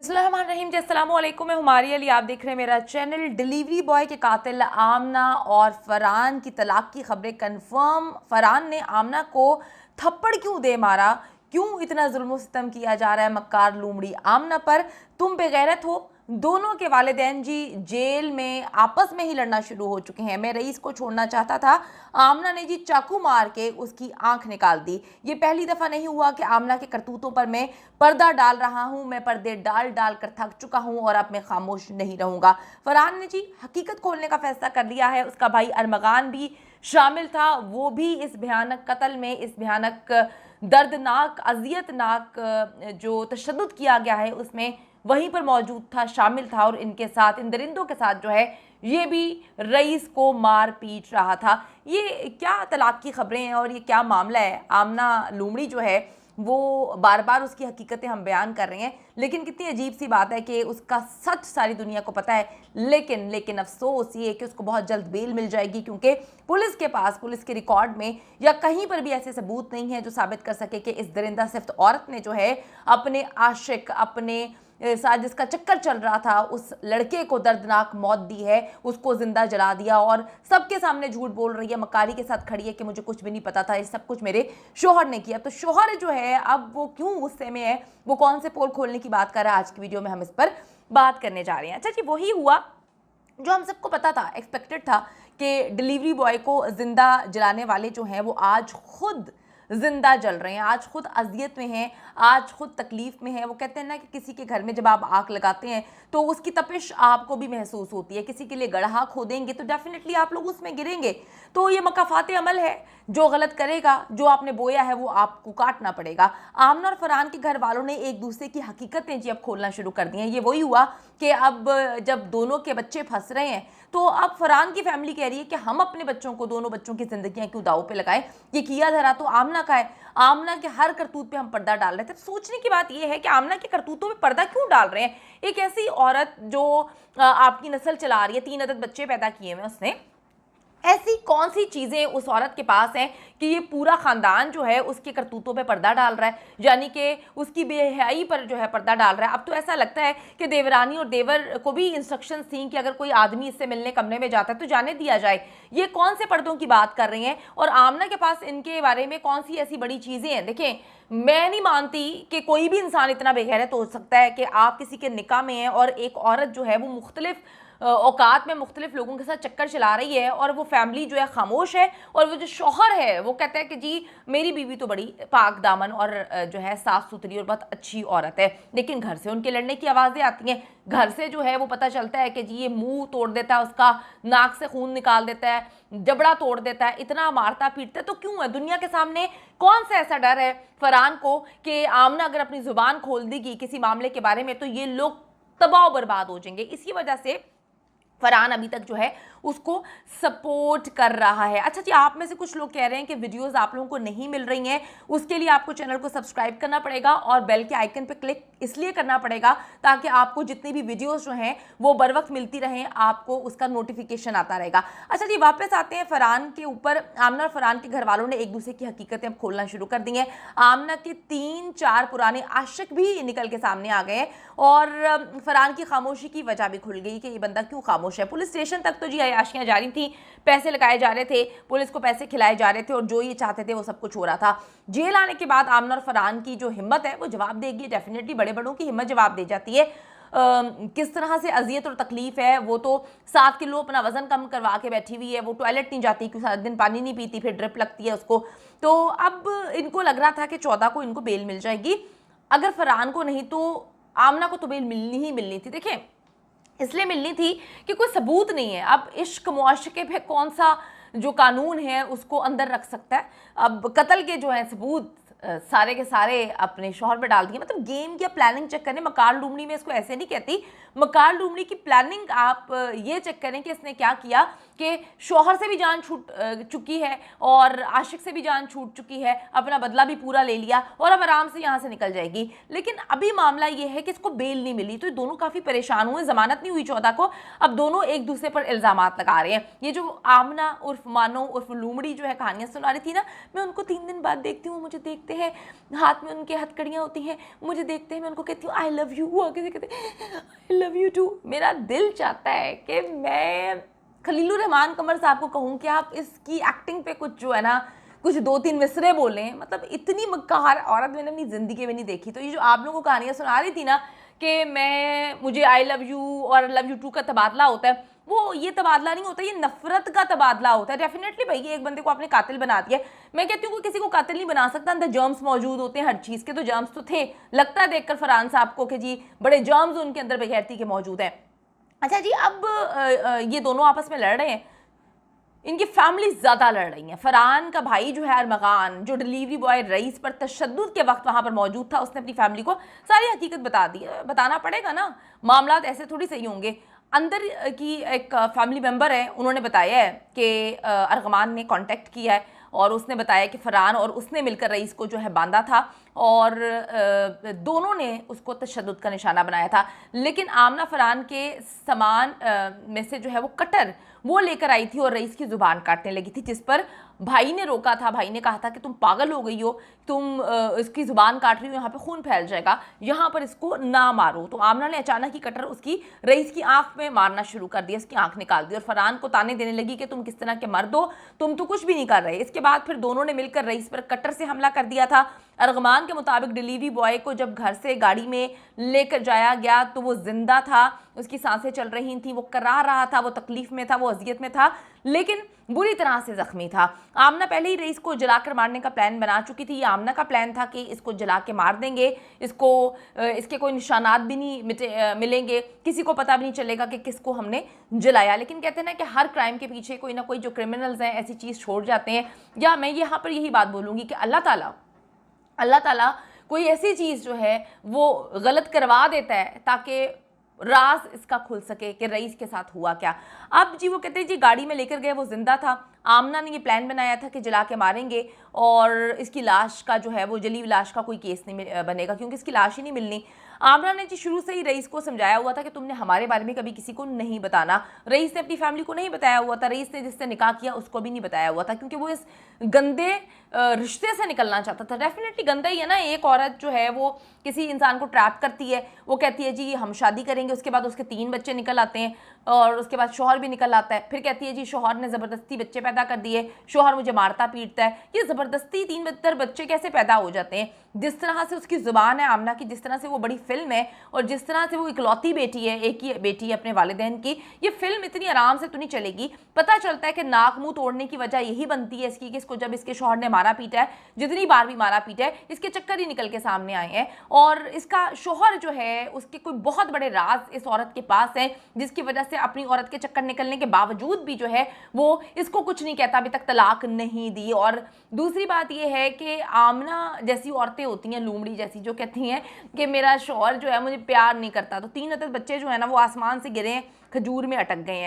बिस्मिल्लाहिर्रहमानिर्रहीम जी, अस्सलाम वालेकुम। मैं हुमारी अली, आप देख रहे हैं मेरा चैनल। डिलीवरी बॉय के कातिल आमना और फरहान की तलाक की खबरें कंफर्म। फरहान ने आमना को थप्पड़ क्यों दे मारा, क्यों इतना जुल्म सितम किया जा रहा है मक्कार लूमड़ी आमना पर, तुम बेगैरत हो। दोनों के वालिदैन जी जेल में आपस में ही लड़ना शुरू हो चुके हैं। मैं रईस को छोड़ना चाहता था, आमना ने जी चाकू मार के उसकी आंख निकाल दी। ये पहली दफ़ा नहीं हुआ कि आमना के करतूतों पर मैं पर्दा डाल रहा हूँ। मैं पर्दे डाल डाल कर थक चुका हूँ और अब मैं खामोश नहीं रहूँगा। फरहान ने जी हकीकत खोलने का फैसला कर लिया है। उसका भाई अरमगान भी शामिल था, वो भी इस भयानक कत्ल में, इस भयानक दर्दनाक अजियतनाक जो तशद्दुद किया गया है उसमें वहीं पर मौजूद था, शामिल था। और इनके साथ, इन दरिंदों के साथ जो है ये भी रईस को मार पीट रहा था। ये क्या तलाक की खबरें हैं और ये क्या मामला है। आमना लूमड़ी जो है वो बार बार उसकी हकीकतें हम बयान कर रहे हैं, लेकिन कितनी अजीब सी बात है कि उसका सच सारी दुनिया को पता है। लेकिन अफसोस ये है कि उसको बहुत जल्द बेल मिल जाएगी, क्योंकि पुलिस के पास, पुलिस के रिकॉर्ड में या कहीं पर भी ऐसे सबूत नहीं है जो साबित कर सके कि इस दरिंदा सिफ्त औरत ने जो है अपने आशिक, अपने साथ जिसका चक्कर चल रहा था, उस लड़के को दर्दनाक मौत दी है, उसको जिंदा जला दिया और सबके सामने झूठ बोल रही है, मकारी के साथ खड़ी है कि मुझे कुछ भी नहीं पता था, ये सब कुछ मेरे शोहर ने किया। तो शोहर जो है अब वो क्यों गुस्से में है, वो कौन से पोल खोलने की बात कर रहा है, आज की वीडियो में हम इस पर बात करने जा रहे हैं। अच्छा जी, वही हुआ जो हम सबको पता था, एक्सपेक्टेड था कि डिलीवरी बॉय को जिंदा जलाने वाले जो हैं वो आज खुद जिंदा जल रहे हैं, आज खुद अजियत में हैं, आज खुद तकलीफ में हैं। वो कहते हैं ना कि किसी के घर में जब आप आग लगाते हैं तो उसकी तपिश आपको भी महसूस होती है। किसी के लिए गड्ढा खोदेंगे तो डेफिनेटली आप लोग उसमें गिरेंगे। तो ये मकाफात अमल है, जो गलत करेगा, जो आपने बोया है वो आपको काटना पड़ेगा। आमना और फरहान के घर वालों ने एक दूसरे की हकीकतें जी अब खोलना शुरू कर दी हैं। ये वही हुआ कि अब जब दोनों के बच्चे फंस रहे हैं तो अब फरहान की फैमिली कह रही है कि हम अपने बच्चों को, दोनों बच्चों की जिंदगियां क्यों दाव पे लगाएं। ये किया धरा तो आमना का है। आमना के हर करतूत पे हम पर्दा डाल रहे थे। सोचने की बात यह है कि आमना के करतूतों पे पर्दा क्यों डाल रहे हैं। एक ऐसी औरत जो आपकी नस्ल चला रही है, 3 अदद बच्चे पैदा किए हुए उसने, ऐसी कौन सी चीज़ें उस औरत के पास हैं कि ये पूरा ख़ानदान जो है उसके करतूतों पे पर्दा डाल रहा है, यानी कि उसकी बेहयाई पर जो है पर्दा डाल रहा है। अब तो ऐसा लगता है कि देवरानी और देवर को भी इंस्ट्रक्शंस थी कि अगर कोई आदमी इससे मिलने कमरे में जाता है तो जाने दिया जाए। ये कौन से पर्दों की बात कर रही हैं और आमना के पास इनके बारे में कौन सी ऐसी बड़ी चीज़ें हैं। देखें, मैं नहीं मानती कि कोई भी इंसान इतना बेगैरत हो सकता है कि आप किसी के निकाह में हैं और एक औरत जो है वो मुख्तलिफ औकात में मुख्तलिफ लोगों के साथ चक्कर चला रही है और वो फैमिली जो है खामोश है, और वो जो शौहर है वो कहता है कि जी मेरी बीवी तो बड़ी पाक दामन और जो है साफ़ सुथरी और बहुत अच्छी औरत है। लेकिन घर से उनके लड़ने की आवाज़ें आती हैं। घर से जो है वो पता चलता है कि जी ये मुंह तोड़ देता है, उसका नाक से खून निकाल देता है, जबड़ा तोड़ देता है, इतना मारता पीटता है। तो क्यों है? दुनिया के सामने कौन सा ऐसा डर है फरहान को कि आमना अगर अपनी जुबान खोल देगी किसी मामले के बारे में तो ये लोग तबाह बर्बाद हो जाएंगे। इसी वजह से फरहान अभी तक जो है उसको सपोर्ट कर रहा है। अच्छा जी, आप में से कुछ लोग कह रहे हैं कि वीडियोस आप लोगों को नहीं मिल रही हैं, उसके लिए आपको चैनल को सब्सक्राइब करना पड़ेगा और बेल के आइकन पे क्लिक इसलिए करना पड़ेगा ताकि आपको जितनी भी वीडियोस जो हैं वो बर वक्त मिलती रहें, आपको उसका नोटिफिकेशन आता रहेगा। अच्छा जी, वापस आते हैं फरहान के ऊपर। आमना और फरहान के घर वालों ने एक दूसरे की हकीकतें अब खोलना शुरू कर दी हैं। आमना के 3-4 पुराने आशिक भी निकल के सामने आ गए हैं और फरहान की खामोशी की वजह भी खुल गई कि ये बंदा क्यों खामोश है। पुलिस स्टेशन तक तो जी अयाशियां जारी थी, पैसे लगाए जा रहे थे, पुलिस को पैसे खिलाए जा रहे थे और जो ये चाहते थे वो सब कुछ हो रहा था। जेल आने के बाद आमना और फरहान की जो हिम्मत है वो जवाब देगी। डेफिनेटली बड़े बड़ों की हिम्मत जवाब दे जाती है। किस तरह से अजियत और तकलीफ है। वो तो 7 किलो अपना वजन कम करवा के बैठी हुई है, वो टॉयलेट नहीं जाती क्योंकि सारा दिन पानी नहीं पीती, फिर ड्रिप लगती है उसको। तो अब इनको लग रहा था कि 14 को इनको बेल मिल जाएगी, अगर फरहान को नहीं तो आमना को तो बेल मिलनी ही मिलनी थी। देखें, इसलिए मिलनी थी कि कोई सबूत नहीं है। अब इश्क मुआशके पे कौन सा जो कानून है उसको अंदर रख सकता है। अब कत्ल के जो है सबूत सारे के सारे अपने शौहर पे डाल दिए। मतलब गेम या प्लानिंग चेक करें। मकार लूमड़ी में इसको ऐसे नहीं कहती, मकार लूमड़ी की प्लानिंग आप ये चेक करें कि इसने क्या किया कि शौहर से भी जान छूट चुकी है और आशिक से भी जान छूट चुकी है, अपना बदला भी पूरा ले लिया और अब आराम से यहाँ से निकल जाएगी। लेकिन अभी मामला ये है कि इसको बेल नहीं मिली, तो ये दोनों काफ़ी परेशान हुए। जमानत नहीं हुई 14 को। अब दोनों एक दूसरे पर इल्ज़ामात लगा रहे हैं। ये जो आमना उर्फ मानो उर्फ लूमड़ी जो है कहानियाँ सुना रही थी ना, मैं उनको 3 दिन बाद देखती हूँ, मुझे देख दिखते हैं, हाथ में उनके हथकड़ियाँ होती हैं, मुझे देखते हैं मैं उनको कहती हूँ आई लव यू, वो आगे से कहते हैं आई लव यू टू। मेरा दिल चाहता है कि मैं खलीलुर रहमान कमर साहब को कहूँ कि आप इसकी एक्टिंग पे कुछ जो है ना कुछ 2-3 मिसरे बोलें। मतलब इतनी मक्कार औरत मैंने अपनी ज़िंदगी में नहीं देखी। तो ये जो आप लोगों को कहानियाँ सुना रही थी ना कि मुझे आई लव यू और लव यू टू का तबादला होता है, वो ये तबादला नहीं होता, ये नफरत का तबादला होता है। डेफिनेटली भाई एक बंदे को आपने कातिल बना दिया, मैं कहती हूँ कोई किसी को कातिल नहीं बना सकता, अंदर जर्म्स मौजूद होते हैं हर चीज़ के। तो जर्म्स तो थे, लगता है देखकर फरहान साहब को कि जी बड़े जर्म्स उनके अंदर बेगैरती के मौजूद हैं। अच्छा जी, अब ये दोनों आपस में लड़ रहे हैं, इनकी फैमिली ज़्यादा लड़ रही हैं। फरहान का भाई जो है अरमगान, जो डिलीवरी बॉय रईस पर तशद्दुद के वक्त वहाँ पर मौजूद था, उसने अपनी फैमिली को सारी हकीकत बता दी। बताना पड़ेगा ना, मामला ऐसे थोड़ी सही होंगे। अंदर की एक फैमिली मेम्बर है, उन्होंने बताया है कि अरगमान ने कांटेक्ट किया है और उसने बताया कि फरहान और उसने मिलकर रईस को जो है बांधा था और दोनों ने उसको तशद्दुद का निशाना बनाया था। लेकिन आमना फरहान के सामान में से जो है वो कटर वो लेकर आई थी और रईस की ज़ुबान काटने लगी थी, जिस पर भाई ने रोका था। भाई ने कहा था कि तुम पागल हो गई हो, तुम इसकी ज़ुबान काट रही हो, यहाँ पे खून फैल जाएगा, यहाँ पर इसको ना मारो। तो आमना ने अचानक ही कटर उसकी रईस की आंख में मारना शुरू कर दिया, उसकी आंख निकाल दी और फरहान को ताने देने लगी कि तुम किस तरह के मर्द हो, तुम तो कुछ भी नहीं कर रहे। इसके बाद फिर दोनों ने मिलकर रईस पर कटर से हमला कर दिया था। अरगमान के मुताबिक डिलीवरी बॉय को जब घर से गाड़ी में लेकर जाया गया तो वो जिंदा था, उसकी सांसें चल रही थी, वो कराह रहा था, वो तकलीफ में था, वो अजियत में था, लेकिन बुरी तरह से जख्मी था। आमना पहले ही रईस को जलाकर मारने का प्लान बना चुकी थी। ये आमना का प्लान था कि इसको जला के मार देंगे, इसके कोई निशानात भी नहीं मिलेंगे, किसी को पता भी नहीं चलेगा कि किसको हमने जलाया। लेकिन कहते हैं ना कि हर क्राइम के पीछे कोई ना कोई जो क्रिमिनल्स हैं ऐसी चीज़ छोड़ जाते हैं। या मैं यहाँ पर यही बात बोलूँगी कि अल्लाह ताला कोई ऐसी चीज़ जो है वो गलत करवा देता है ताकि राज इसका खुल सके कि रईस के साथ हुआ क्या। अब जी वो कहते हैं जी गाड़ी में लेकर गए, वो जिंदा था। आमना ने ये प्लान बनाया था कि जला के मारेंगे और इसकी लाश का जो है वो जली लाश का कोई केस नहीं बनेगा क्योंकि इसकी लाश ही नहीं मिलनी। आमना ने जी शुरू से ही रईस को समझाया हुआ था कि तुमने हमारे बारे में कभी किसी को नहीं बताना। रईस ने अपनी फैमिली को नहीं बताया हुआ था, रईस ने जिससे निकाह किया उसको भी नहीं बताया हुआ था क्योंकि वो इस गंदे रिश्ते से निकलना चाहता था। डेफिनेटली गंदा ही है ना, एक औरत जो है वो किसी इंसान को ट्रैप करती है, वो कहती है जी हम शादी करेंगे, उसके बाद उसके 3 बच्चे निकल आते हैं और उसके बाद शौहर भी निकल आता है, फिर कहती है जी शौहर ने ज़बरदस्ती बच्चे पैदा कर दिए, शौहर मुझे मारता पीटता है। ये ज़बरदस्ती 3 बच्चे कैसे पैदा हो जाते हैं? जिस तरह से उसकी ज़ुबान है आमना की, जिस तरह से वो बड़ी फिल्म है और जिस तरह से वो इकलौती बेटी है, एक ही बेटी है अपने वालिदैन की, ये फिल्म इतनी आराम से तो नहीं चलेगी। पता चलता है कि नाक मुंह तोड़ने की वजह यही बनती है इसकी कि इसको जब इसके शौहर ने मारा पीटा है, जितनी बार भी मारा पीटा है, इसके चक्कर ही निकल के सामने आए हैं और इसका शौहर जो है उसके कोई बहुत बड़े राज इस औरत के पास है जिसकी वजह से अपनी औरत के चक्कर निकलने के बावजूद भी जो है वो इसको कुछ नहीं कहता, अभी तक तलाक नहीं दी। और दूसरी बात ये है कि आमना जैसी औरतें होती हैं, लूमड़ी जैसी, जो कहती हैं कि मेरा शौहर जो है मुझे प्यार नहीं करता, तो 3 अदद बच्चे जो है ना वो आसमान से गिरे हैं, खजूर में अटक गए हैं।